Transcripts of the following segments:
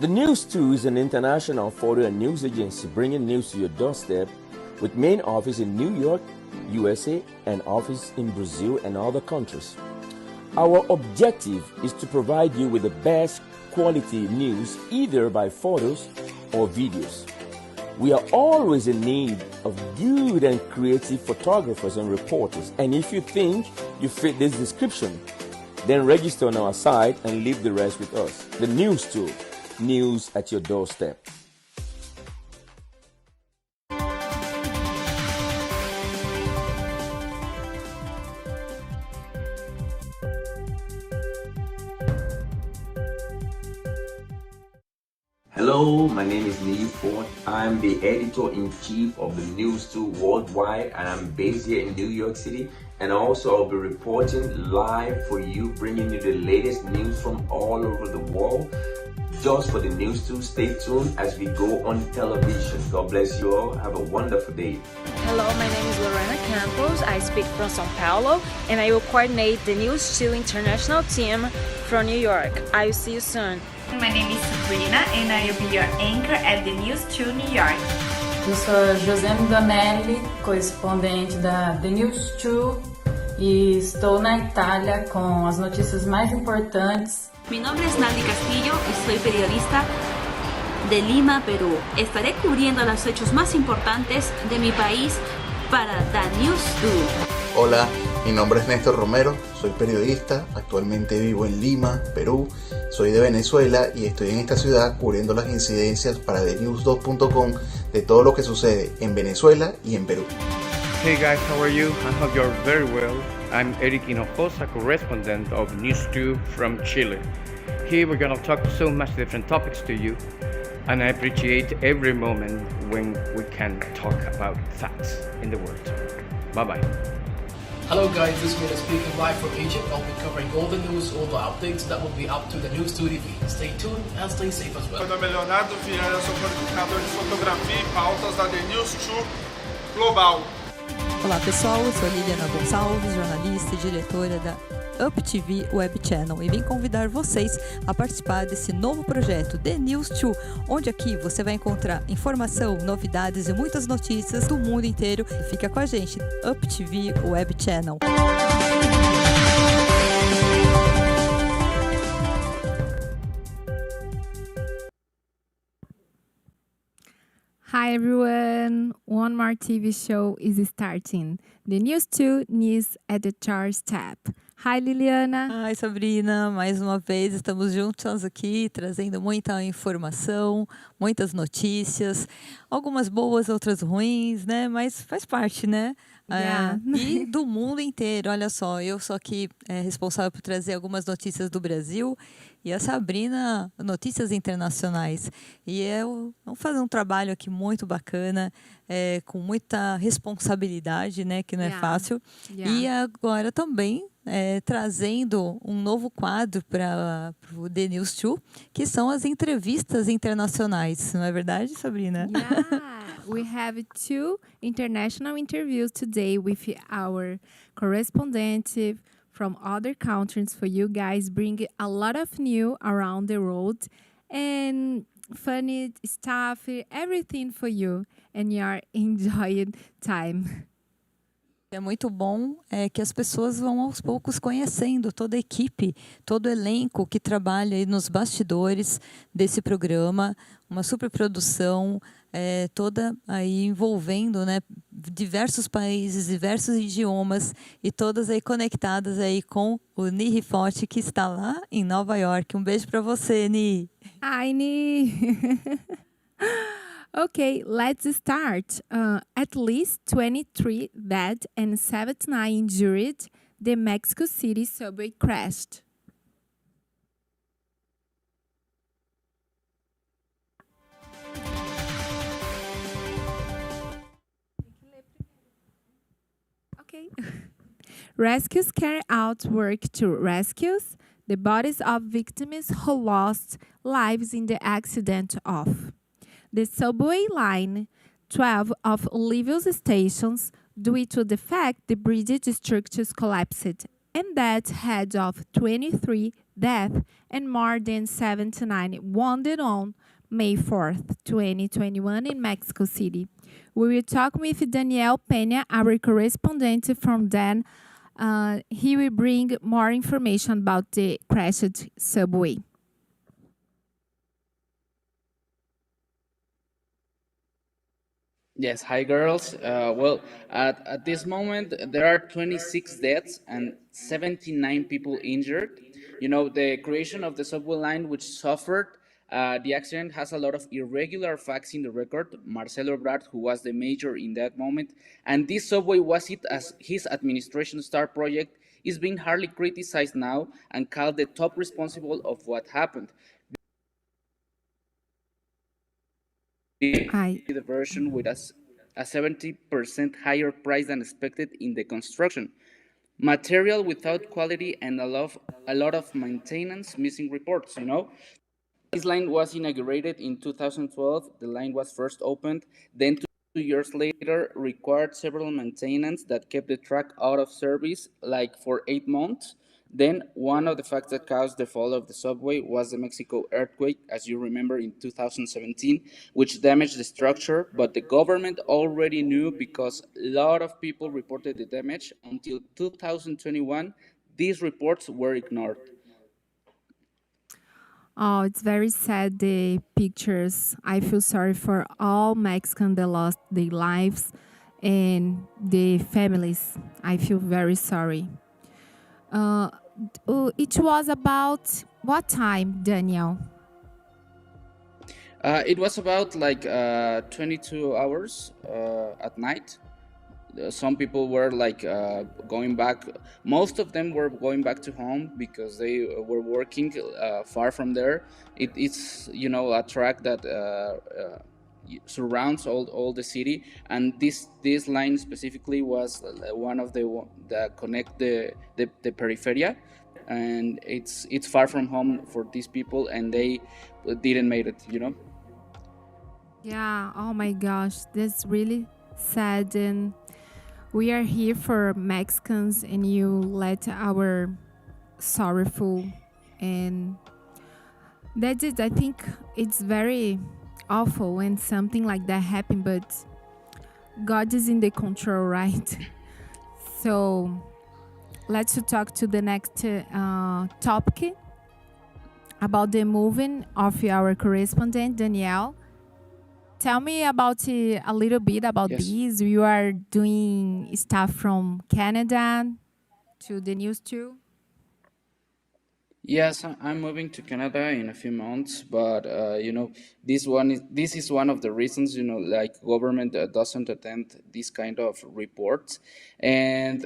Thenews2 is an international photo and news agency bringing news to your doorstep with main office in New York, USA, and office in Brazil and other countries. Our objective is to provide you with the best quality news either by photos or videos. We are always in need of good and creative photographers and reporters, and if you think you fit this description, then register on our site and leave the rest with us. Thenews2. News at your doorstep. Hello, my name is Niyi Fote. I'm the editor-in-chief of the Thenews2 Worldwide, and I'm based here in New York City. And also I'll be reporting live for you, bringing you the latest news from all over the world. Just for the Thenews2, stay tuned as we go on television. God bless you all. Have a wonderful day. Hello, my name is Lorena Campos. I speak from São Paulo, and I will coordinate the Thenews2 international team from New York. I will see you soon. My name is Sabrina, and I will be your anchor at Thenews2 New York. Eu sou a Josi Donelli, correspondente da Thenews2, e estou na Itália com as notícias mais importantes. Mi nombre es Naldy Castillo y soy periodista de Lima, Perú. Estaré cubriendo los hechos más importantes de mi país para Thenews2. Hola, mi nombre es Nestor Romero, soy periodista, actualmente vivo en Lima, Perú, soy de Venezuela y estoy en esta ciudad cubriendo las incidencias para Thenews2.com de todo lo que sucede en Venezuela y en Perú. Hey guys, how are you? I hope you're very well. I'm Erick, Hinojosa, correspondent of News2 from Chile. Here we're gonna talk so much different topics to you, and I appreciate every moment when we can talk about facts in the world. Bye-bye. Hello guys, this is Mina speaking live from Egypt. I'll be covering all the news, all the updates that will be up to the Thenews2 TV. Stay tuned and stay safe as well. Meu nome é Leonardo Viana, sou coordenador de fotografia e pautas da Thenews2 Global. Olá pessoal, eu sou Liliana Gonçalves, jornalista e diretora da UPTV WEB CHANNEL e vim convidar vocês a participar desse novo projeto Thenews2, onde aqui você vai encontrar informação, novidades e muitas notícias do mundo inteiro. Fica com a gente, UPTV WEB CHANNEL. Hi everyone, one more TV show is starting. Thenews2 News at the Charts tab. Hi Liliana. Hi Sabrina, mais uma vez estamos juntos aqui trazendo muita informação, muitas notícias, algumas boas, outras ruins, né? Mas faz parte, né? Yeah. E do mundo inteiro, olha só, eu sou aqui responsável por trazer algumas notícias do Brasil e a Sabrina, notícias internacionais. E vamos fazer um trabalho aqui muito bacana, com muita responsabilidade, né, que não é fácil. Yeah. E agora também trazendo um novo quadro para o Thenews2, que são as entrevistas internacionais. Não é verdade, Sabrina? Yeah. We have 2 international interviews today with our correspondent from other countries for you guys, bring a lot of new around the world and funny stuff, everything for you and your enjoyed time. É muito bom que as pessoas vão aos poucos conhecendo toda a equipe, todo o elenco que trabalha aí nos bastidores desse programa, uma superprodução, toda aí envolvendo, né, diversos países, diversos idiomas e todas aí conectadas aí com o Niyi Fote, que está lá em Nova York. Um beijo para você, Niyi. Hi, Niyi. Okay, let's start. At least 23 dead and 79 injured. The Mexico City subway crashed. Okay. Rescues carry out work to rescue the bodies of victims who lost lives in the accident of the subway line 12 of Olivio's stations due to the fact the bridge structures collapsed, and that had of 23 deaths and more than 79 wounded on May 4th, 2021 in Mexico City. We will talk with Daniel Peña, our correspondent from then. He will bring more information about the crashed subway. Yes, hi girls. Well, at this moment, there are 26 deaths and 79 people injured. You know, the creation of the subway line, which suffered the accident, has a lot of irregular facts in the record. Marcelo Ebrard, who was the major in that moment, and this subway was it as his administration star project, is being hardly criticized now and called the top responsible of what happened. The version with a 70% higher price than expected in the construction. Material without quality and a lot of maintenance missing reports, you know. This line was inaugurated in 2012. The line was first opened, then 2 years later required several maintenance that kept the track out of service like for 8 months. Then one of the facts that caused the fall of the subway was the Mexico earthquake, as you remember, in 2017, which damaged the structure, but the government already knew because a lot of people reported the damage. Until 2021, these reports were ignored. Oh, it's very sad, the pictures. I feel sorry for all Mexicans that lost their lives and the families. I feel very sorry. It was about what time, Daniel? It was about like 22 hours at night. Some people were like going back. Most of them were going back to home because they were working far from there. It's, you know, a track that surrounds all the city, and this line specifically was one of the that connect the peripheria, and it's far from home for these people, and they didn't make it, you know. Yeah, oh my gosh, that's really sad. And we are here for Mexicans, and you let our sorrowful, and that's it. I think it's very awful when something like that happens, but God is in the control, right? So let's talk to the next topic about the moving of our correspondent, Danielle. Tell me about a little bit about this. You are doing stuff from Canada to the News2. Yes, I'm moving to Canada in a few months, but you know, this is one of the reasons, you know, like government doesn't attend this kind of reports, and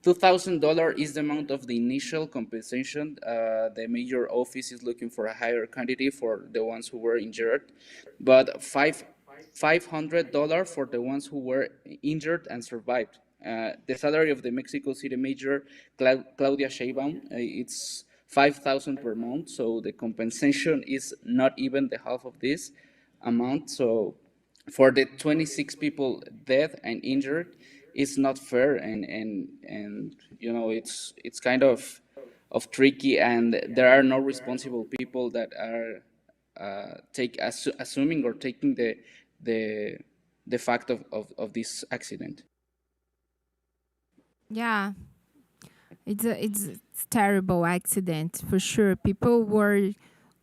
$2,000 is the amount of the initial compensation. The major office is looking for a higher quantity for the ones who were injured, but $500 for the ones who were injured and survived. The salary of the Mexico City Mayor Claudia Sheinbaum, it's 5,000 per month, so the compensation is not even the half of this amount. So for the 26 people dead and injured, it's not fair, and you know, it's kind of tricky, and there are no responsible people that are assuming or taking the fact of this accident. Yeah, it's terrible accident for sure. People were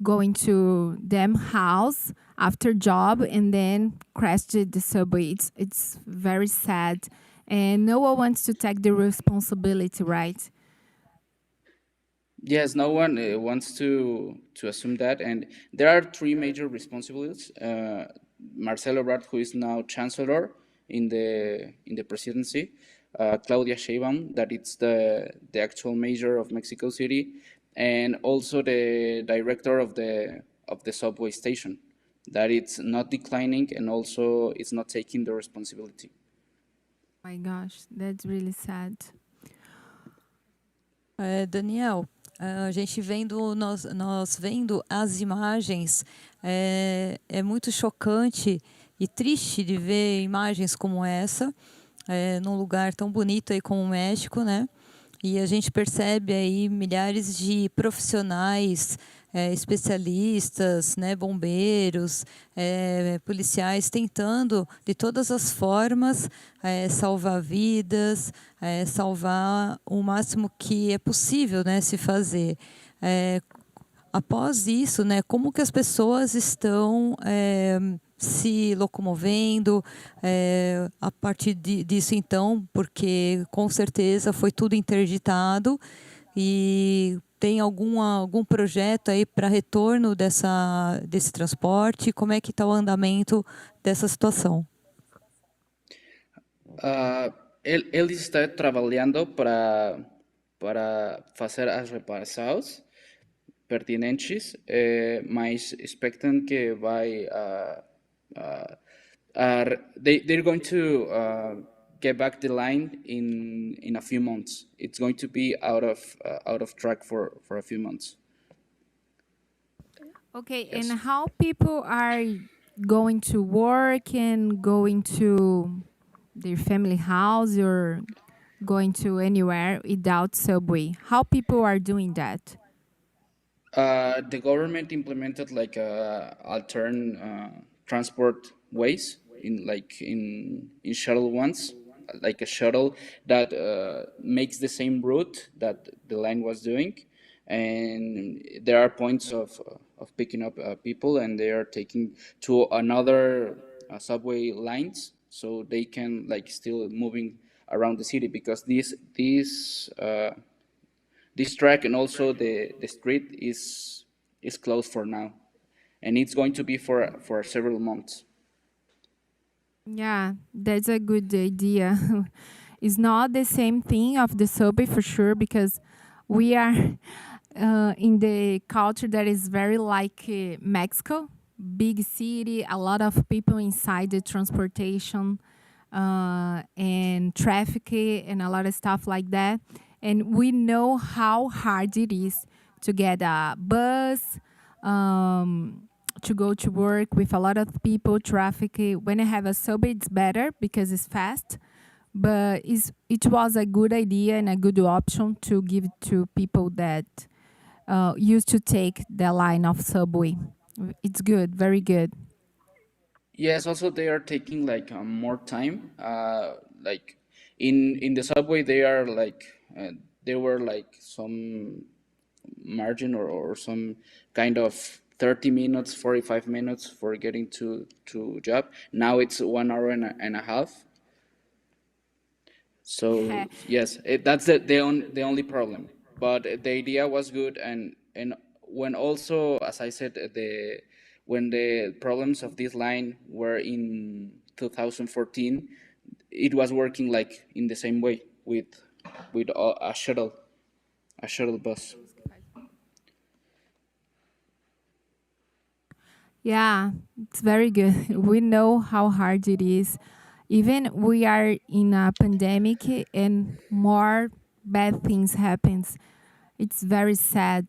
going to them house after job and then crashed the subway. It's very sad, and no one wants to take the responsibility, right? Yes, no one wants to assume that, and there are three major responsibilities. Marcelo Ebrard, who is now chancellor in the presidency, Claudia Sheinbaum, that it's the actual mayor of Mexico City, and also the director of the subway station, that it's not declining and also it's not taking the responsibility. My gosh, that's really sad. Daniel, a gente vendo, nós vendo as imagens, é muito chocante e triste de ver imagens como essa, num lugar tão bonito aí como o México, né? E a gente percebe aí milhares de profissionais, especialistas, né, bombeiros, policiais tentando de todas as formas salvar vidas, salvar o máximo que é possível, né, se fazer. Após isso, né, como que as pessoas estão se locomovendo a partir disso, então, porque com certeza foi tudo interditado e tem algum projeto aí para retorno desse transporte? Como é que está o andamento dessa situação? Ele está trabalhando para fazer as reparações pertinentes, mas expectam que vai they're going to get back the line in a few months. It's going to be out of track for a few months. Okay, yes. And how people are going to work and going to their family house or going to anywhere without subway? How people are doing that? The government implemented like alternate transport ways in shuttle ones, like a shuttle that makes the same route that the line was doing, and there are points of picking up people, and they are taking to another subway lines, so they can like still moving around the city, because this track and also the street is closed for now, and it's going to be for several months. Yeah, that's a good idea. It's not the same thing of the subway for sure, because we are in the culture that is very like Mexico, big city, a lot of people inside the transportation and traffic and a lot of stuff like that. And we know how hard it is to get a bus, to go to work with a lot of people, traffic. When I have a subway, it's better because it's fast. But it was a good idea and a good option to give to people that used to take the line of subway. It's good, very good. Yes, also they are taking like more time. Like in the subway, they are like there were like some margin or some kind of 30 minutes, 45 minutes for getting to job. Now it's 1 hour and a half. So yes, that's the only problem. But the idea was good, and when also, as I said, when the problems of this line were in 2014, it was working like in the same way with a shuttle bus. Yeah, it's very good. We know how hard it is. Even we are in a pandemic and more bad things happens. It's very sad.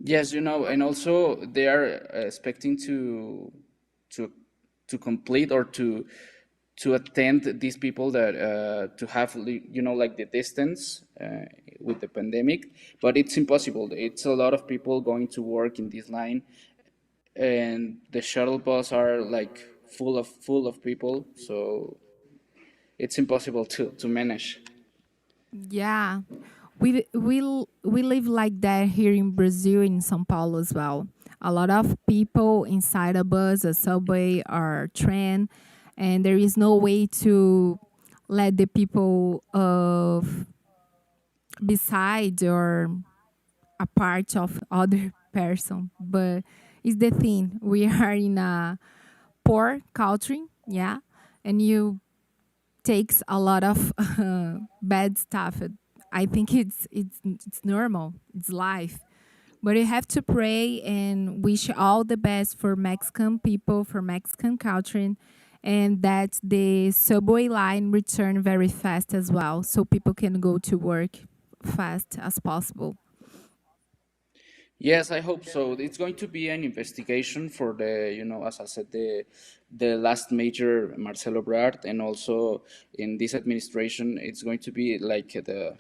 Yes, and also they are expecting to complete or to attend these people that to have like the distance with the pandemic, but it's impossible. It's a lot of people going to work in this line, and the shuttle bus are like full of people, so it's impossible to manage. Yeah, we live like that here in Brazil, in São Paulo as well. A lot of people inside a bus, a subway, or train, and there is no way to let the people beside or a part of other person. But is the thing. We are in a poor country, yeah, and you takes a lot of bad stuff. I think it's normal. It's life. But you have to pray and wish all the best for Mexican people, for Mexican culture, and that the subway line return very fast as well, so people can go to work fast as possible. Yes, I hope so. It's going to be an investigation for as I said, the last major Marcelo Ebrard, and also in this administration, it's going to be like the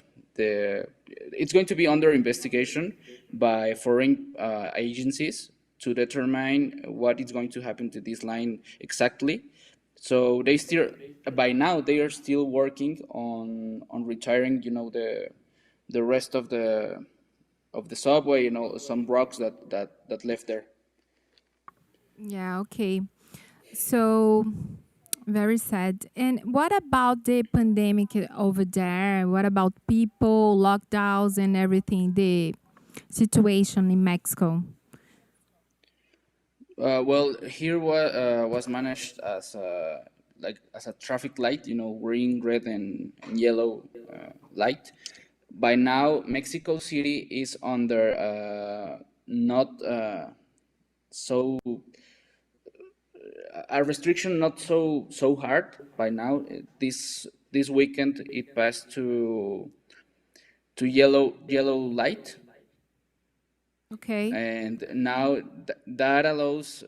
it's going to be under investigation by foreign agencies to determine what is going to happen to this line exactly. So they still, by now, they are still working on retiring, the rest of the subway, some rocks that left there. Yeah, okay. So very sad. And what about the pandemic over there? What about people, lockdowns, and everything? The situation in Mexico. Well, here was managed as a traffic light, green, red, and yellow light. By now, Mexico City is under not so a restriction, not so hard by now. This weekend it passed to yellow light. Okay. And now that allows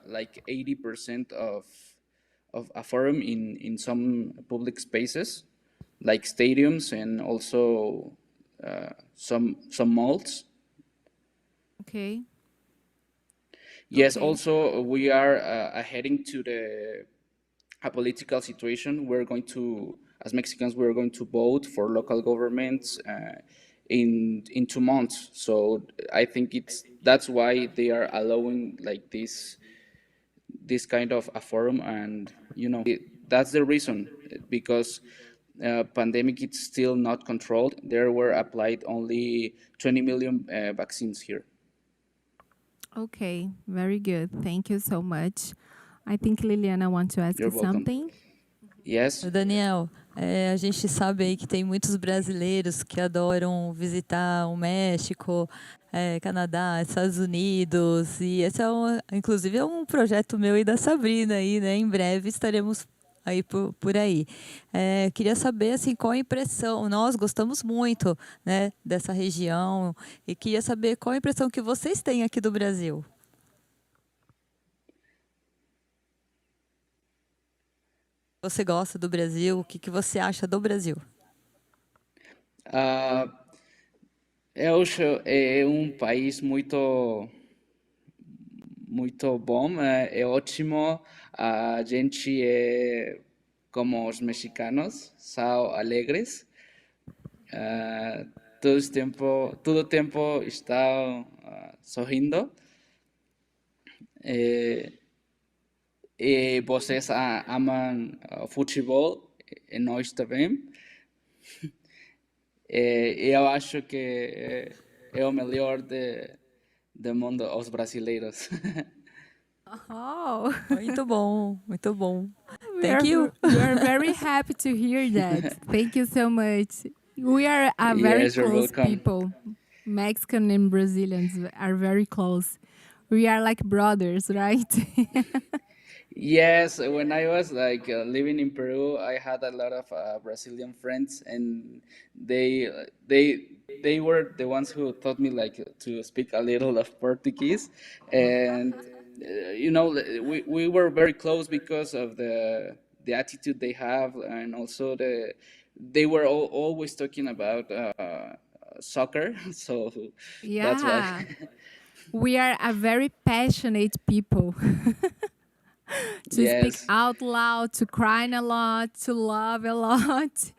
like 80% of a forum in some public spaces, like stadiums and also some malls. Okay. Yes, Okay. also we are heading to a political situation. We're going to, as Mexicans, we're going to vote for local governments in 2 months. So I think that's why they are allowing like this kind of a forum, and that's the reason, because pandemic is still not controlled. There were applied only 20 million vaccines here. Okay, very good. Thank you so much. I think Liliana wants to ask You're you welcome. something. Yes. Daniel, a gente sabe aí que tem muitos brasileiros que adoram visitar o México, Canadá, Estados Unidos, e esse inclusive é um projeto meu e da Sabrina aí, né? Em breve estaremos aí por aí. Queria saber assim, qual a impressão. Nós gostamos muito, né, dessa região, e queria saber qual a impressão que vocês têm aqui do Brasil. Você gosta do Brasil? O que você acha do Brasil? Eu acho é país muito bom, é ótimo. A gente é como os mexicanos, são alegres. Todo o tempo estão sorrindo. E vocês amam futebol, e nós também. Eu acho que é o melhor do mundo, os brasileiros. Oh, muito bom, muito bom. Thank you. We are very happy to hear that. Thank you so much. We are a very close people. Mexican and Brazilians are very close. We are like brothers, right? Yes, when I was like living in Peru, I had a lot of Brazilian friends, and they were the ones who taught me like to speak a little of Portuguese, and we were very close because of the attitude they have, and also they were always talking about soccer, so yeah. That's why. We are a very passionate people. To speak out loud, to cry a lot, to love a lot,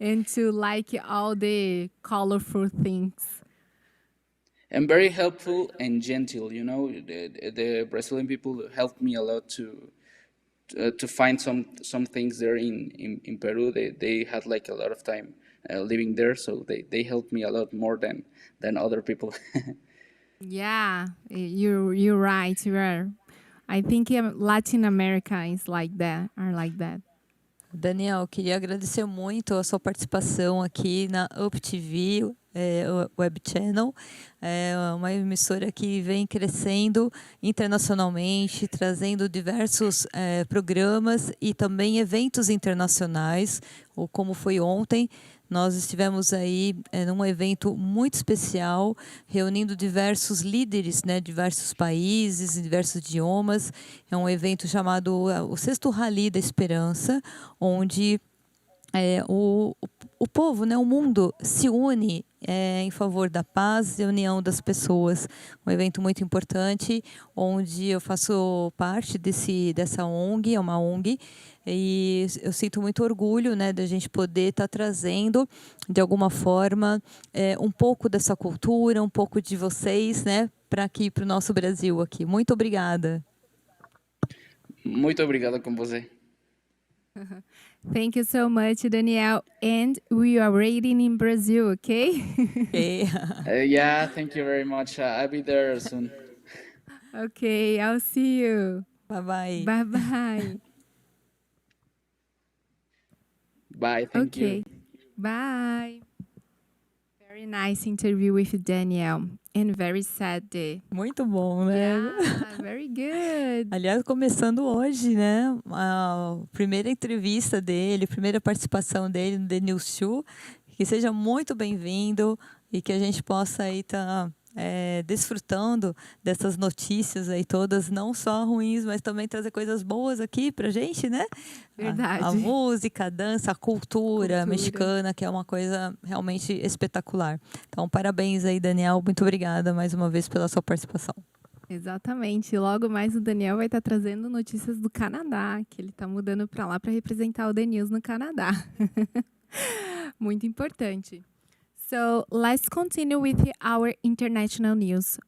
and to like all the colorful things. And very helpful and gentle, the Brazilian people helped me a lot to find some things there in Peru. They had like a lot of time living there, so they helped me a lot more than other people. Yeah, you're right. You are. I think Latin America is like that, are like that. Daniel, queria agradecer muito a sua participação aqui na UPTV Web Channel. É uma emissora que vem crescendo internacionalmente, trazendo diversos programas e também eventos internacionais, ou como foi ontem. Nós estivemos aí num evento muito especial, reunindo diversos líderes, né, diversos países, diversos idiomas. É um evento chamado o Sexto Rally da Esperança, onde o povo, né, o mundo se une em favor da paz e união das pessoas. Um evento muito importante, onde eu faço parte dessa ONG, é uma ONG, e eu sinto muito orgulho, né, da gente poder estar trazendo, de alguma forma, um pouco dessa cultura, um pouco de vocês, né, para aqui, para o nosso Brasil aqui. Muito obrigada. Muito obrigado com você. Thank you so much, Daniel. And we are waiting in Brazil, okay? Yeah, thank you very much. I'll be there soon. Okay, I'll see you. Bye-bye. Bye-bye. Bye, thank you. Bye. Very nice interview with Daniel. And very sad day. Muito bom, né? Yeah, very good. Aliás, começando hoje, né? A primeira entrevista dele, primeira participação dele no Thenews2. Que seja muito bem-vindo e que a gente possa aí estar desfrutando dessas notícias aí todas, não só ruins, mas também trazer coisas boas aqui pra gente, né? Verdade. A música, a dança, a cultura mexicana, que é uma coisa realmente espetacular. Então, parabéns aí, Daniel. Muito obrigada mais uma vez pela sua participação. Exatamente. Logo mais o Daniel vai estar trazendo notícias do Canadá, que ele está mudando para lá para representar o The News no Canadá. Muito importante. So let's continue with our international news.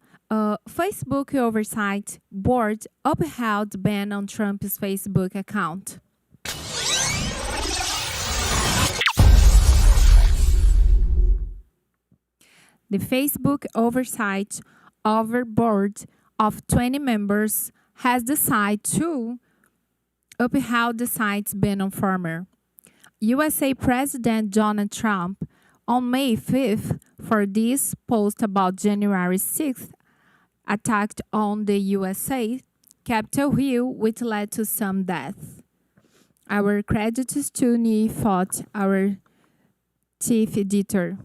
Facebook Oversight Board upheld ban on Trump's Facebook account. The Facebook Oversight Board of 20 members has decided to uphold the site's ban on former USA President Donald Trump on May 5th for this post about January 6th attack on the USA Capitol Hill, which led to some deaths. Our credits to Niyi Fote, our chief editor.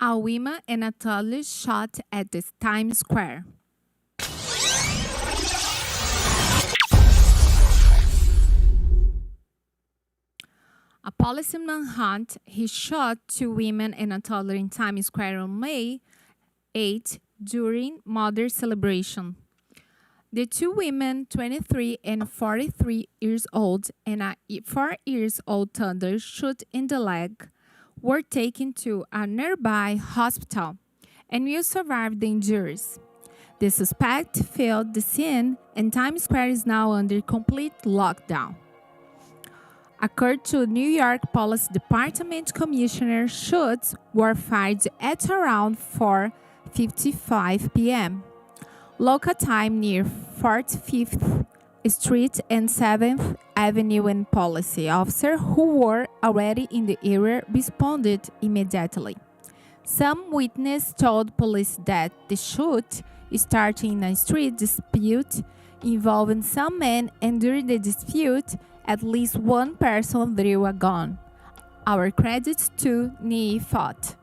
Alwima and Anatoly shot at the Times Square. A policeman hunt, he shot two women and a toddler in Times Square on May 8 during Mother's celebration. The two women, 23 and 43 years old, and a 4-year-old toddler shot in the leg, were taken to a nearby hospital and will survive the injuries. The suspect fled the scene, and Times Square is now under complete lockdown. According to New York Police Department Commissioner, shots were fired at around 4:55 p.m. local time near 45th Street and 7th Avenue, and police officers who were already in the area responded immediately. Some witnesses told police that the shoot started in a street dispute involving some men, and during the dispute, at least one person drew a gun. Our credits to Niyi Fote.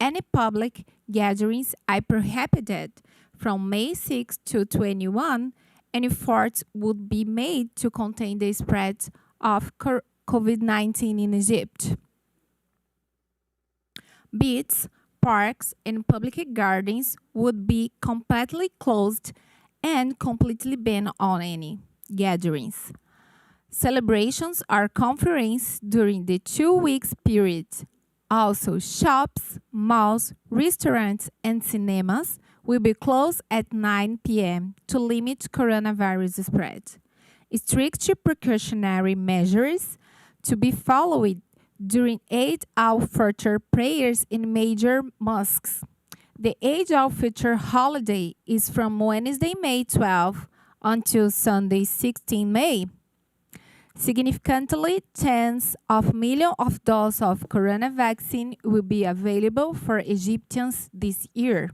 any public gatherings are prohibited from May 6 to 21. Any efforts would be made to contain the spread of COVID-19 in Egypt. Beaches, parks, and public gardens would be completely closed and completely banned on any gatherings. Celebrations or conferences during the 2 weeks period. Also, shops, malls, restaurants, and cinemas will be closed at 9 p.m. to limit coronavirus spread. Strict precautionary measures to be followed during Eid al-Fitr prayers in major mosques. The Eid al-Fitr holiday is from Wednesday, May 12 until Sunday, 16 May. Significantly, tens of millions of doses of corona vaccine will be available for Egyptians this year.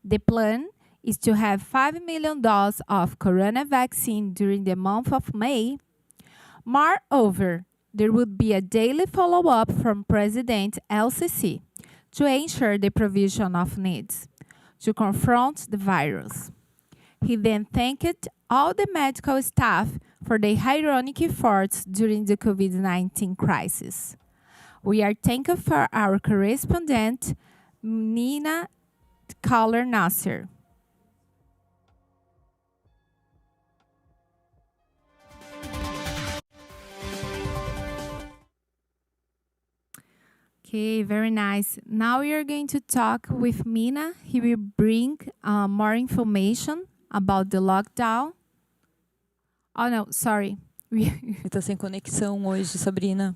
The plan is to have 5 million doses of corona vaccine during the month of May. Moreover, there would be a daily follow-up from President El-Sisi to ensure the provision of needs to confront the virus. He then thanked all the medical staff for their heroic efforts during the COVID-19 crisis. We are thankful for our correspondent, Mina Khalel Nasser. Okay, very nice. Now we are going to talk with Mina. He will bring more information about the lockdown. Oh, no, sorry. Está sem conexão hoje, Sabrina.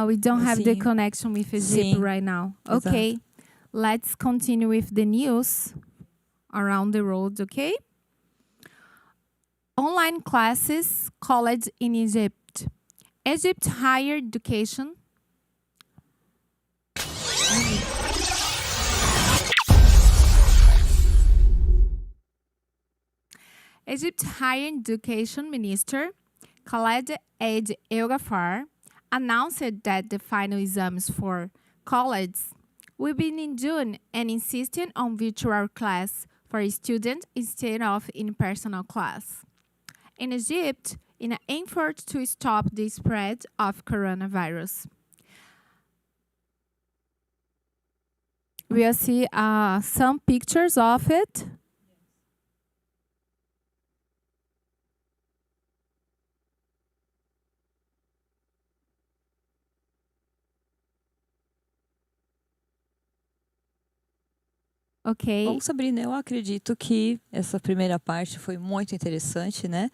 We don't have the connection with Egypt right now. Okay, let's continue with the news around the world, okay? Online classes, college in Egypt. Egypt higher education. Egypt Higher Education Minister Khaled El-Ghaffar announced that the final exams for college will be in June and insisted on virtual class for students instead of in-person class. In Egypt, in an effort to stop the spread of coronavirus. We'll see some pictures of it. Ok. Bom, Sabrina, eu acredito que essa primeira parte foi muito interessante, né?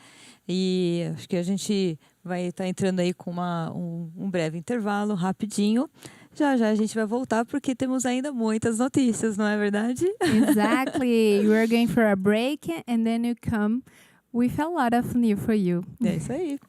E acho que a gente vai estar entrando aí com um breve intervalo, rapidinho. Já já a gente vai voltar porque temos ainda muitas notícias, não é verdade? Exactly. We are going for a break and then you come with a lot of news for you. É isso aí.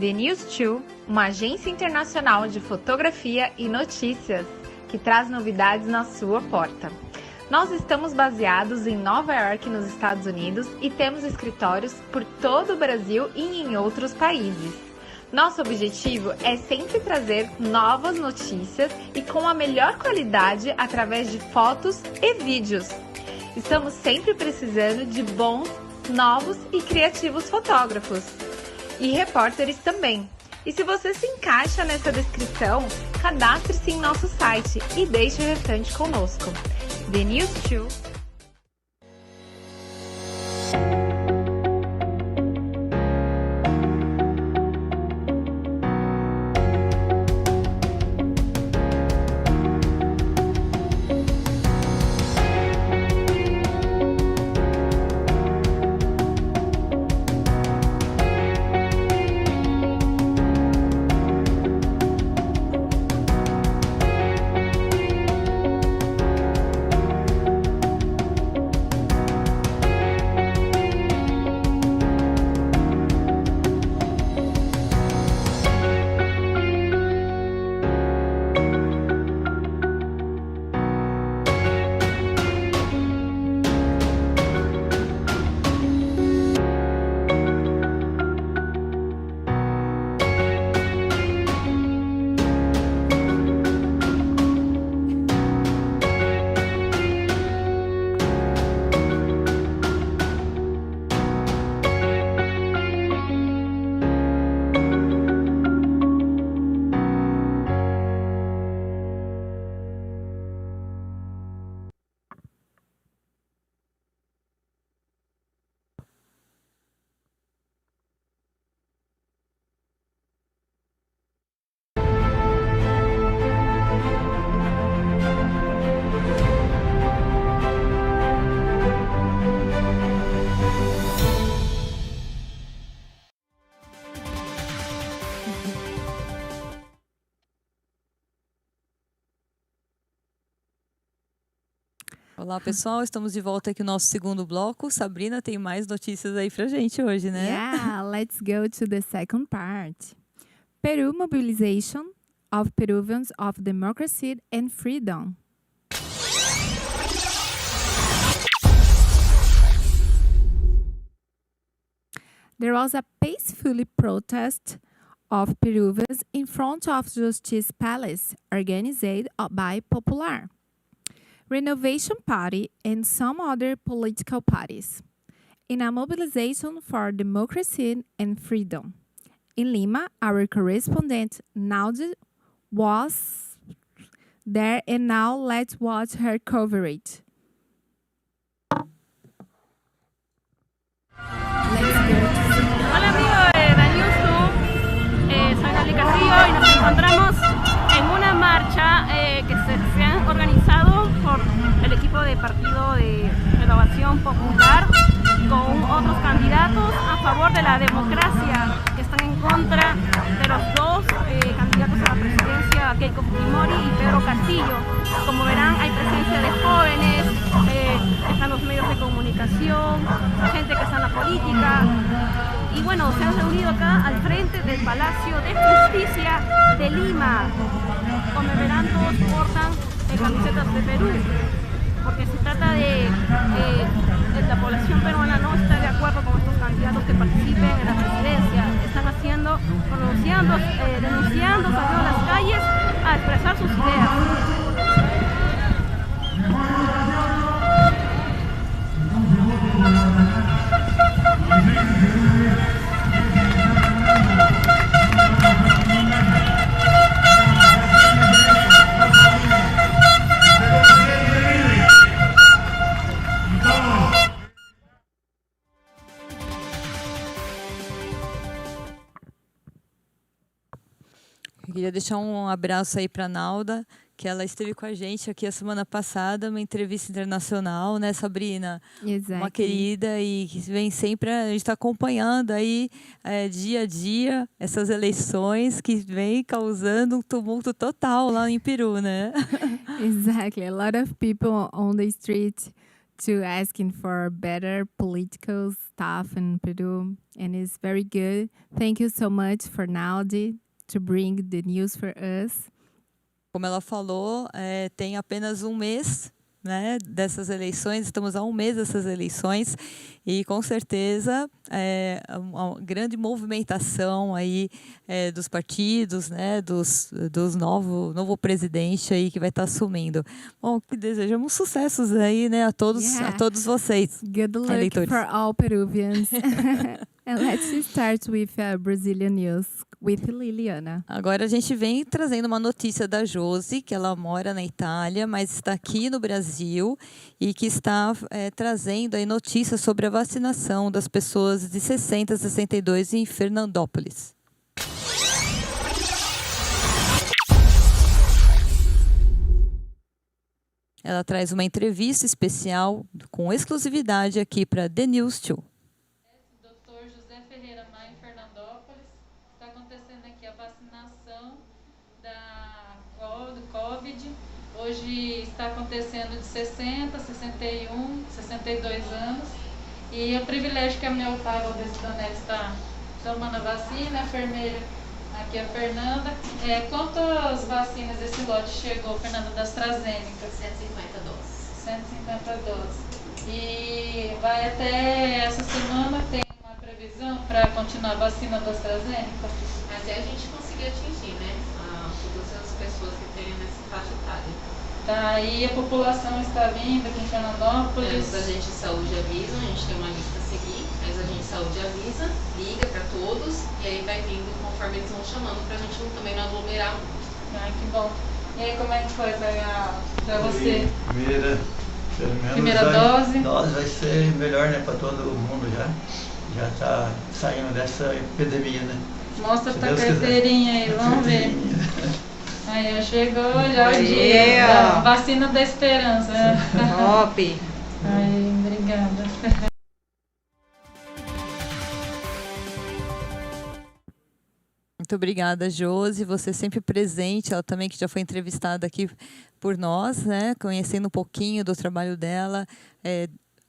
Thenews2, uma agência internacional de fotografia e notícias, que traz novidades na sua porta. Nós estamos baseados em Nova York, nos Estados Unidos, e temos escritórios por todo o Brasil e em outros países. Nosso objetivo é sempre trazer novas notícias e com a melhor qualidade através de fotos e vídeos. Estamos sempre precisando de bons, novos e criativos fotógrafos. E repórteres também. E se você se encaixa nessa descrição, cadastre-se em nosso site e deixe o restante conosco. Thenews2. Olá, pessoal. Estamos de volta aqui no nosso segundo bloco. Sabrina, tem mais notícias aí pra gente hoje, né? Yeah, let's go to the second part. Peru mobilization of Peruvians of democracy and freedom. There was a peaceful protest of Peruvians in front of Justice Palace, organized by Popular, Renovation Party, and some other political parties, in a mobilization for democracy and freedom. In Lima, our correspondent Naldy was there, and now let's watch her coverage. Hola amigos de Thenews2, soy Naldy Castilo y nos encontramos en una marcha que se han organizado por el equipo de Partido de Renovación Popular con otros candidatos a favor de la democracia que están en contra de los dos candidatos a la presidencia, Keiko Fujimori y Pedro Castillo. Como verán, hay presencia de jóvenes, están los medios de comunicación, gente que está en la política. Y bueno, se han reunido acá al frente del Palacio de Justicia de Lima. Como verán, todos portan camisetas de Perú, porque se trata de la población peruana no está de acuerdo con estos candidatos que participen en la presidencia. Están denunciando, saliendo a las calles a expresar sus ideas. Eu queria deixar um abraço aí para a Nalda, que ela esteve com a gente aqui a semana passada, uma entrevista internacional, né, Sabrina? Exato. Uma querida e que vem sempre, a gente está acompanhando aí dia a dia essas eleições que vem causando um tumulto total lá em Peru, né? Exactly. A lot of people on the street to asking for better political stuff in Peru, and it's very good. Thank you so much for Naldy to bring the news for us. Como ela falou, tem apenas um mês, né, dessas eleições, estamos a um mês dessas eleições e com certeza uma grande movimentação aí dos partidos, né, dos novo presidente aí que vai estar assumindo. Bom, que desejamos sucessos aí, né, a todos vocês. Good luck eleitores. for all Peruvians. And let's start with Brazilian news with Liliana. Agora a gente vem trazendo uma notícia da Josi, que ela mora na Itália, mas está aqui no Brasil e que está trazendo aí notícias sobre a vacinação das pessoas de 60 a 62 em Fernandópolis. Ela traz uma entrevista especial com exclusividade aqui para Thenews2. Hoje está acontecendo de 60, 61, 62 anos. E o privilégio que a meu pai, o Josi Donelli, está tomando a vacina, a enfermeira, aqui a Fernanda. Quantas vacinas esse lote chegou, Fernanda, da AstraZeneca? 150 doses. 150 doses. E vai até essa semana, tem uma previsão para continuar a vacina da AstraZeneca? Até a gente conseguir atingir, né? Todas as pessoas que têm nessa faixa etária. Tá, e a população está vindo aqui em Fernandópolis? Os agentes de saúde avisam, a gente tem uma lista a seguir, mas o agente de saúde avisa, liga para todos e aí vai vindo conforme eles vão chamando para a gente também não aglomerar muito. Ai, que bom. E aí, como é que foi para você? Primeira dose? Dose vai ser melhor, né, para todo mundo já está saindo dessa epidemia, né? Mostra tua carteirinha aí, vamos ver. Aí, chegou já o dia da vacina da esperança. Top! Aí, obrigada. Muito obrigada, Josi, você sempre presente, ela também que já foi entrevistada aqui por nós, né, conhecendo um pouquinho do trabalho dela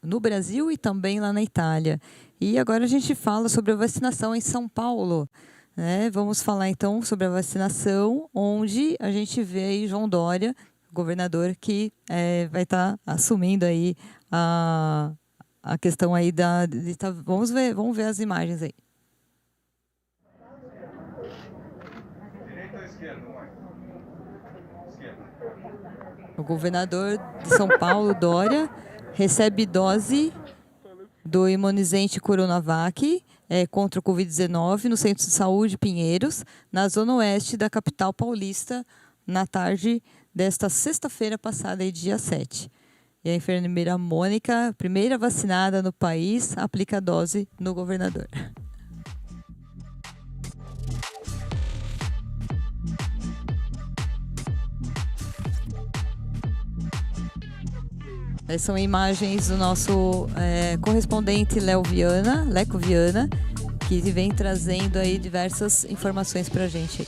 no Brasil e também lá na Itália. E agora a gente fala sobre a vacinação em São Paulo. Vamos falar então sobre a vacinação, onde a gente vê aí João Dória, governador, que vai estar assumindo aí a questão aí vamos ver as imagens aí. Direita ou esquerda? Esquerda. O governador de São Paulo, Dória, recebe dose do imunizante Coronavac contra o Covid-19 no Centro de Saúde Pinheiros, na zona oeste da capital paulista, na tarde desta sexta-feira passada, dia 7. E a enfermeira Mônica, primeira vacinada no país, aplica a dose no governador. Essas são imagens do nosso correspondente Leco Viana, que vem trazendo aí diversas informações para a gente.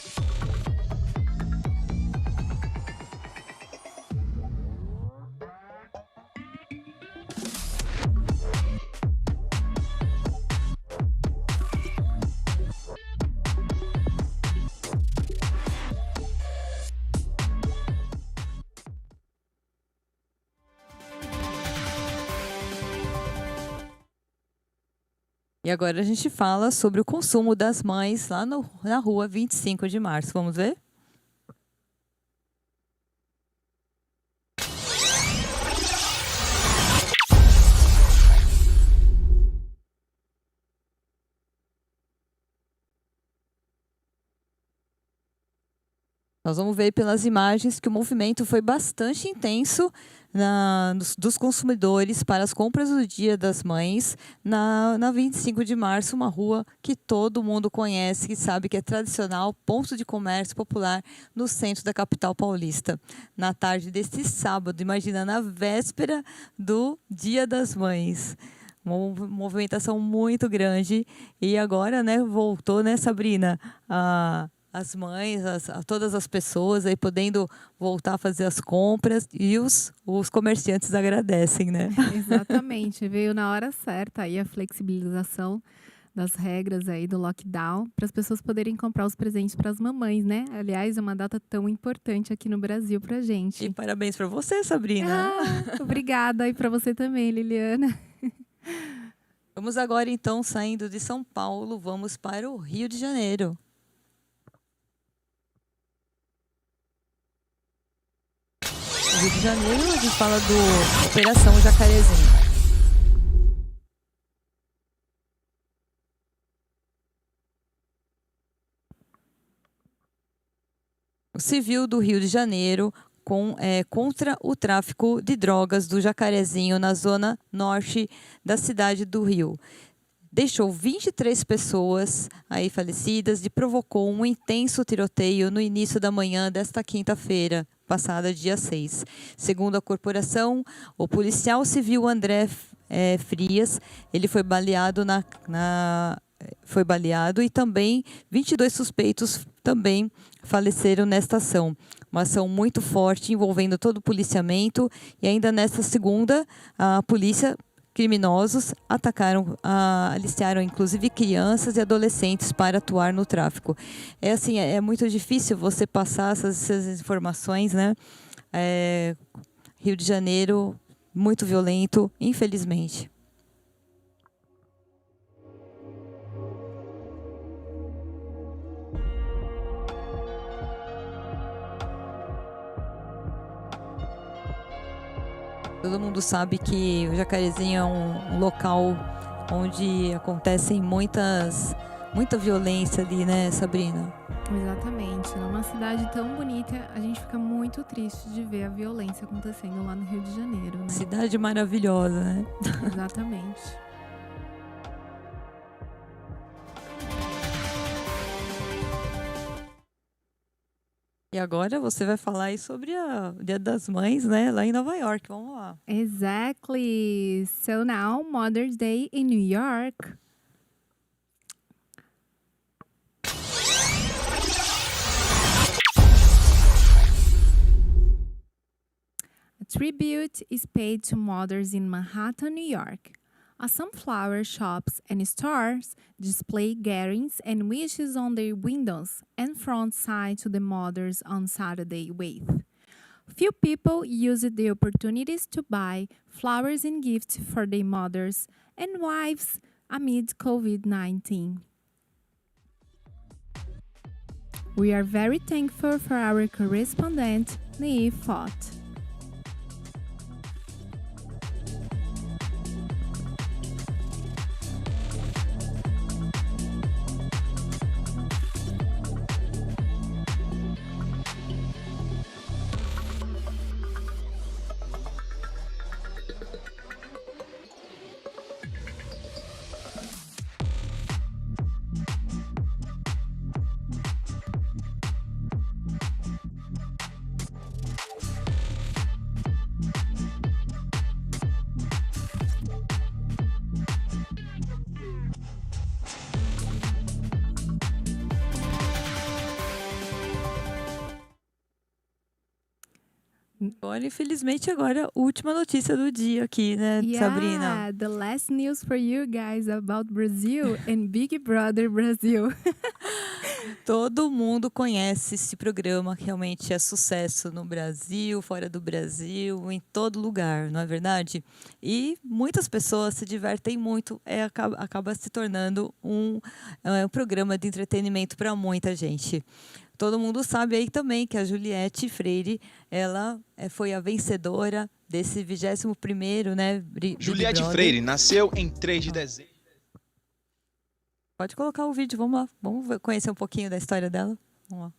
E agora a gente fala sobre o consumo das mães lá na rua 25 de março. Vamos ver? Nós vamos ver pelas imagens que o movimento foi bastante intenso dos consumidores para as compras do Dia das Mães na 25 de março, uma rua que todo mundo conhece, que sabe que é tradicional, ponto de comércio popular no centro da capital paulista. Na tarde deste sábado, imagina, na véspera do Dia das Mães. Uma movimentação muito grande. E agora, voltou, Sabrina, as mães, todas as pessoas aí podendo voltar a fazer as compras e os comerciantes agradecem, né? Exatamente, veio na hora certa aí a flexibilização das regras aí do lockdown para as pessoas poderem comprar os presentes para as mamães, né? Aliás, é uma data tão importante aqui no Brasil pra gente. E parabéns para você, Sabrina. Obrigada e para você também, Liliana. Vamos agora então, saindo de São Paulo, vamos para o Rio de Janeiro. No Rio de Janeiro, a gente fala do Operação Jacarezinho. O Civil do Rio de Janeiro contra o tráfico de drogas do Jacarezinho na zona norte da cidade do Rio. Deixou 23 pessoas aí falecidas e provocou um intenso tiroteio no início da manhã desta quinta-feira, passada dia 6. Segundo a corporação, o policial civil André Frias, ele foi baleado foi baleado e também 22 suspeitos também faleceram nesta ação. Uma ação muito forte envolvendo todo o policiamento e ainda nesta segunda, a polícia, criminosos, aliciaram inclusive crianças e adolescentes para atuar no tráfico. É muito difícil você passar essas informações, né? Rio de Janeiro, muito violento, infelizmente. Todo mundo sabe que o Jacarezinho é um local onde acontecem muita violência ali, né, Sabrina? Exatamente. Numa cidade tão bonita, a gente fica muito triste de ver a violência acontecendo lá no Rio de Janeiro, né? Cidade maravilhosa, né? Exatamente. E agora você vai falar aí sobre o Dia das Mães, né? Lá em Nova York. Vamos lá. Exactly. So now, Mother's Day in New York. A tribute is paid to mothers in Manhattan, New York. As some flower shops and stores display gatherings and wishes on their windows and front side to the mothers on Saturday with. Few people used the opportunities to buy flowers and gifts for their mothers and wives amid COVID-19. We are very thankful for our correspondent, Niyi Fote. Olha, infelizmente agora, última notícia do dia aqui, né, Sabrina? The last news for you guys about Brazil and Big Brother Brasil. Todo mundo conhece esse programa, que realmente é sucesso no Brasil, fora do Brasil, em todo lugar, não é verdade? E muitas pessoas se divertem muito, acaba se tornando um programa de entretenimento para muita gente. Todo mundo sabe aí também que a Juliette Freire, ela foi a vencedora desse 21º, né? Juliette Freire nasceu em 3 de dezembro. Pode colocar o vídeo, vamos lá. Vamos conhecer um pouquinho da história dela. Vamos lá.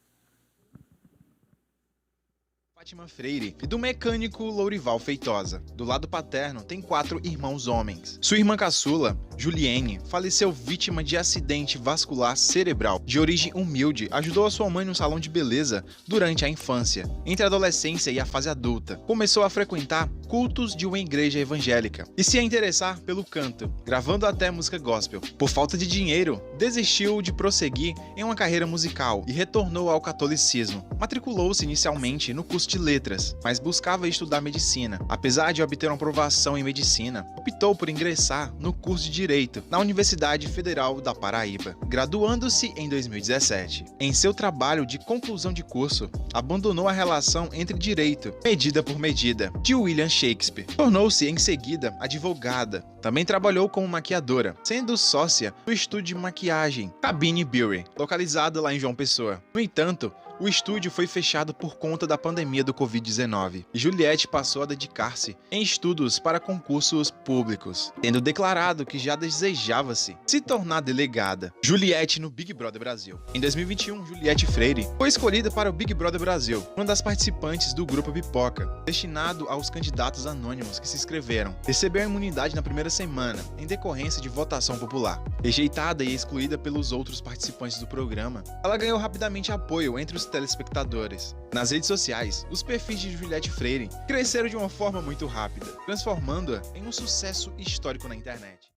Fátima Freire e do mecânico Lourival Feitosa. Do lado paterno, tem 4 irmãos homens. Sua irmã caçula, Juliene, faleceu vítima de acidente vascular cerebral. De origem humilde, ajudou a sua mãe no salão de beleza durante a infância. Entre a adolescência e a fase adulta, começou a frequentar cultos de uma igreja evangélica e se interessar pelo canto, gravando até música gospel. Por falta de dinheiro, desistiu de prosseguir em uma carreira musical e retornou ao catolicismo. Matriculou-se inicialmente no curso de letras, mas buscava estudar medicina. Apesar de obter uma aprovação em medicina, optou por ingressar no curso de direito na Universidade Federal da Paraíba, graduando-se em 2017. Em seu trabalho de conclusão de curso, abandonou a relação entre direito, medida por medida, de William Shakespeare. Tornou-se em seguida advogada. Também trabalhou como maquiadora, sendo sócia do estúdio de maquiagem Cabine Beauty, localizado lá em João Pessoa. No entanto, o estúdio foi fechado por conta da pandemia do Covid-19 e Juliette passou a dedicar-se em estudos para concursos públicos, tendo declarado que já desejava-se se tornar delegada. Juliette no Big Brother Brasil. Em 2021, Juliette Freire foi escolhida para o Big Brother Brasil, uma das participantes do grupo Pipoca, destinado aos candidatos anônimos que se inscreveram. Recebeu a imunidade na primeira semana, em decorrência de votação popular. Rejeitada e excluída pelos outros participantes do programa, ela ganhou rapidamente apoio entre os telespectadores. Nas redes sociais, os perfis de Juliette Freire cresceram de uma forma muito rápida, transformando-a em um sucesso histórico na internet.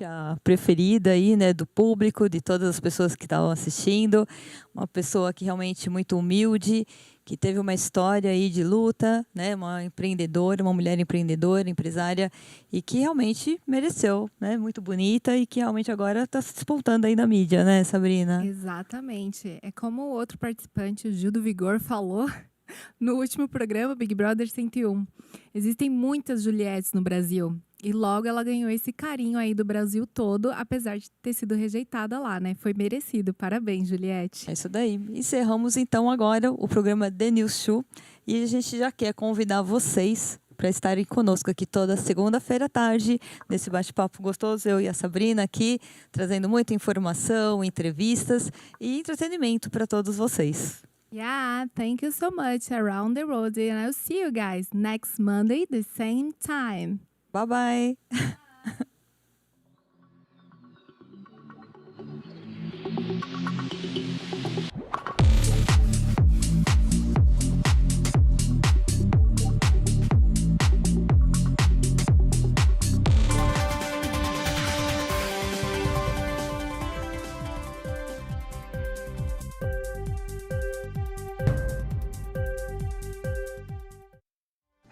A preferida aí, né, do público, de todas as pessoas que estavam assistindo, uma pessoa que realmente muito humilde, que teve uma história aí de luta, né, uma empreendedora, uma mulher empreendedora, empresária, e que realmente mereceu, né, muito bonita e que realmente agora está se despontando aí na mídia, né, Sabrina? Exatamente. É como o outro participante, o Gil do Vigor, falou no último programa, Big Brother 101. Existem muitas Juliettes no Brasil. E logo ela ganhou esse carinho aí do Brasil todo, apesar de ter sido rejeitada lá, né? Foi merecido. Parabéns, Juliette. É isso daí. Encerramos então agora o programa Thenews2 e a gente já quer convidar vocês para estarem conosco aqui toda segunda-feira à tarde, nesse bate-papo gostoso, eu e a Sabrina aqui, trazendo muita informação, entrevistas e entretenimento para todos vocês. Yeah, thank you so much around the road and I'll see you guys next Monday, the same time. Bye-bye.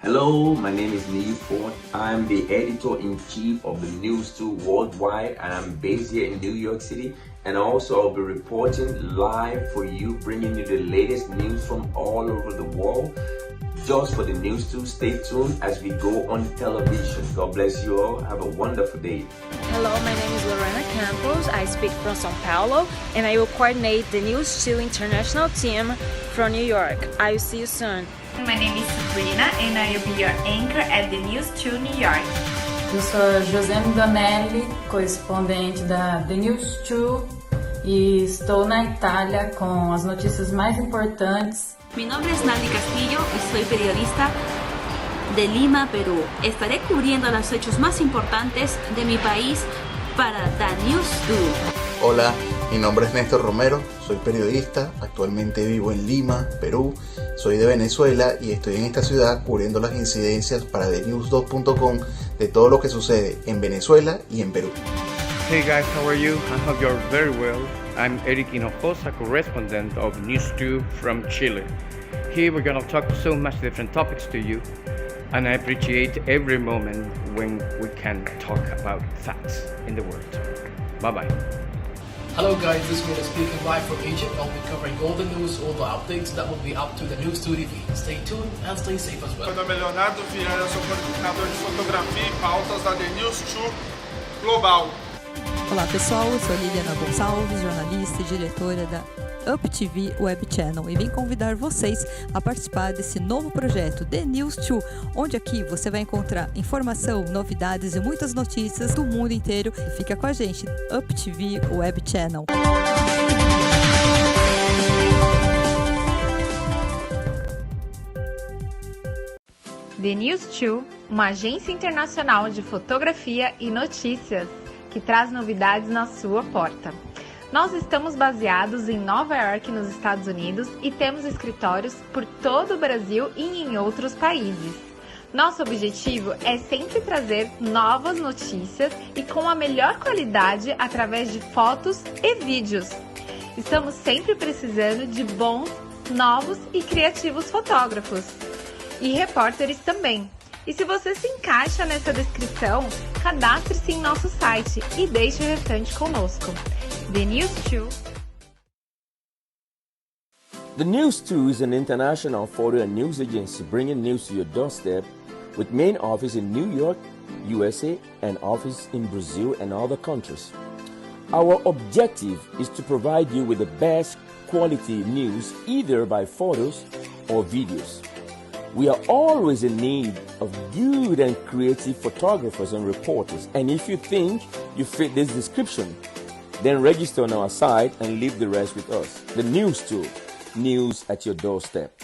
Hello, my name is Niyi Fote. I'm the editor-in-chief of the Thenews2 Worldwide, and I'm based here in New York City. And also I'll be reporting live for you, bringing you the latest news from all over the world. Just for the Thenews2, stay tuned as we go on television. God bless you all. Have a wonderful day. Hello, my name is Lorena Campos. I speak from São Paulo, and I will coordinate the Thenews2 international team from New York. I will see you soon. My name is Sabrina and I will be your anchor at Thenews2 New York. Eu sou a Josi Donelli, correspondente da Thenews2 e estou na Itália com as notícias mais importantes. Mi nombre es Naldy Castillo y soy periodista de Lima, Perú. Estaré cubriendo los hechos más importantes de mi país para Thenews2. Hola, mi nombre es Nestor Romero, soy periodista, actualmente vivo en Lima, Perú, soy de Venezuela y estoy en esta ciudad cubriendo las incidencias para Thenews2.com de todo lo que sucede en Venezuela y en Perú. Hey guys, how are you? I hope you're very well. I'm Erick, Hinojosa, correspondent of News2 from Chile. Here we're gonna talk so much different topics to you, and I appreciate every moment when we can talk about facts in the world. Bye-bye. Hello guys, this is Mina speaking live from Egypt. I'll be covering all the news, all the updates that will be up to the Thenews2 TV. Stay tuned and stay safe as well. Meu nome é Leonardo Viana, sou coordenador de fotografia e pautas da Thenews2 Global. Olá pessoal, eu sou Liliana Gonçalves, jornalista e diretora da UPTV WEB CHANNEL e vim convidar vocês a participar desse novo projeto Thenews2, onde aqui você vai encontrar informação, novidades e muitas notícias do mundo inteiro. E fica com a gente, UPTV WEB CHANNEL. Thenews2, uma agência internacional de fotografia e notícias que traz novidades na sua porta. Nós estamos baseados em Nova York, nos Estados Unidos, e temos escritórios por todo o Brasil e em outros países. Nosso objetivo é sempre trazer novas notícias e com a melhor qualidade através de fotos e vídeos. Estamos sempre precisando de bons, novos e criativos fotógrafos. E repórteres também. E se você se encaixa nessa descrição, cadastre-se em nosso site e deixe o restante conosco. Thenews2. Thenews2 is an international photo and news agency bringing news to your doorstep with main office in New York, USA, and office in Brazil and other countries. Our objective is to provide you with the best quality news either by photos or videos. We are always in need of good and creative photographers and reporters, and if you think you fit this description, then register on our site and leave the rest with us. Thenews2, news at your doorstep.